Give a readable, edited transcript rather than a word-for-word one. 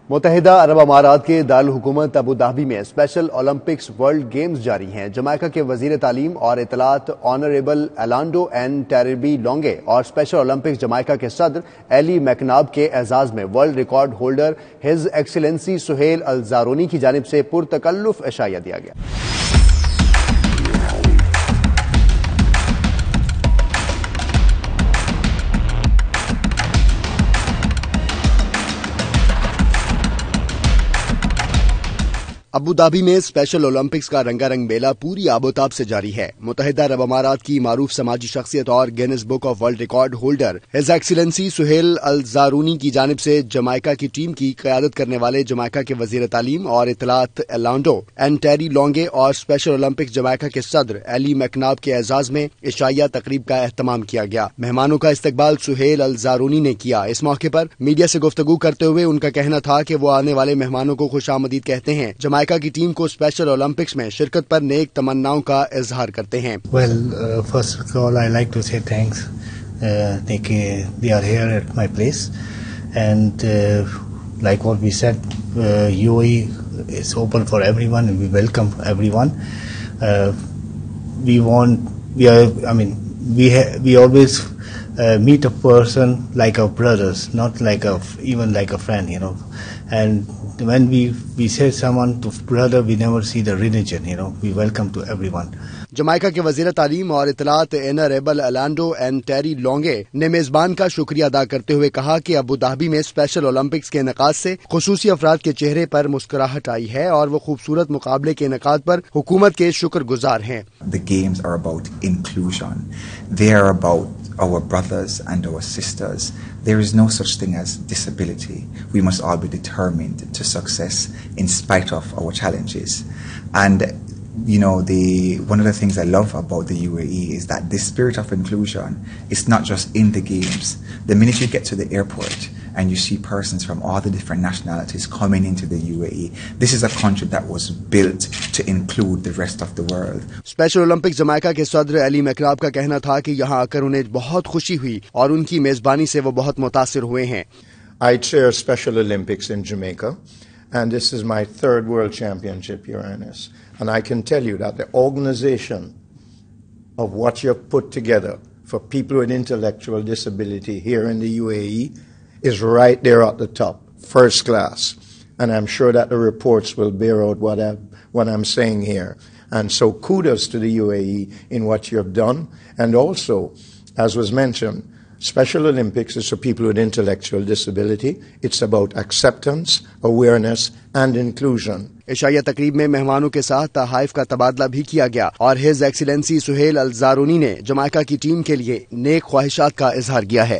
متحدہ عرب امارات کے دارالحکومت ابوظہبی میں اسپیشل اولمپکس ورلڈ گیمز جاری ہیں۔ جمائیکا کے وزیر تعلیم اور اطلاعات آنریبل الانڈو این ٹیریبی لونگے اور اسپیشل اولمپکس جمائیکا کے صدر ایلی میکناب کے اعزاز میں world record holder His Excellency Sohail Al Zarooni کی جانب سے پرتکلف عشائیہ دیا گیا۔ ابوظہبی میں اسپیشل اولمپکس کا رنگا رنگ میلہ پوری آبوتاب سے جاری ہے۔ متحدہ عرب امارات کی معروف سماجی شخصیت اور Guinness book of world record holder His Excellency Sohail Al Zarooni کی جانب سے جمائیکا کی ٹیم کی قیادت کرنے والے جمائیکا کے وزیر تعلیم اور اطلاعات الانڈو این ٹیری لونگے اور اسپیشل اولمپکس جمائیکا کے صدر ایلی میکناب کے اعزاز میں عشائیہ تقریب کا اہتمام کیا گیا۔ مہمانوں کا استقبال سہیل الزارونی نے کیا۔ اس موقع پر میڈیا سے گفتگو کرتے ہوئے ان کا کہنا تھا کہ وہ آنے والے مہمانوں کو خوش آمدید کہتے ہیں، جمائیکا کی ٹیم کو اسپیشل اولمپکس میں شرکت پر نیک تمناؤں کا اظہار کرتے ہیں۔ First of all, I like to say thanks. They are here at my place, and like what we said, UAE is open for everyone, and we welcome everyone. We always meet a person like our brothers, not like even like a friend, And when we say someone to brother, we never see the religion, We welcome to everyone. جمائیکا کے وزیر تعلیم اور اطلاعات honourable الانڈو N Terry لونگے نے میزبان کا شکریہ ادا کرتے ہوئے کہا کہ ابوظہبی میں اسپیشل اولمپکس کے انعقاد سے خصوصی افراد کے چہرے پر مسکراہٹ آئی ہے اور وہ خوبصورت مقابلے کے انعقاد پر حکومت کے شکر گزار ہیں۔ The games are about inclusion. They are about our brothers and our sisters. There is no such thing as disability. We must all be determined to success in spite of our challenges. And one of the things I love about the UAE is that this spirit of inclusion is not just in the games. The minute you get to the airport and you see persons from all the different nationalities coming into the UAE, this is a country that was built to include the rest of the world. Special Olympics Jamaica کے صدر ایلی میکناب کا کہنا تھا کہ یہاں آ کر انہیں بہت خوشی ہوئی اور ان کی میزبانی سے وہ بہت متاثر ہوئے ہیں۔ I chair Special Olympics in Jamaica, and this is my third World Championship, Your Highness. And I can tell you that the organization of what you have put together for people with intellectual disability here in the UAE is right there at the top, first class. And I'm sure that the reports will bear out what I'm saying here. And so kudos to the UAE in what you have done. And also, as was mentioned, Special Olympics is for people with intellectual disability. It's about acceptance, awareness, and inclusion. عشائیہ تقریب میں مہمانوں کے ساتھ تحائف کا تبادلہ بھی کیا گیا اور ہز ایکسیلنسی سہیل الزارونی نے جمائیکا کی ٹیم کے لیے نیک خواہشات کا اظہار کیا ہے۔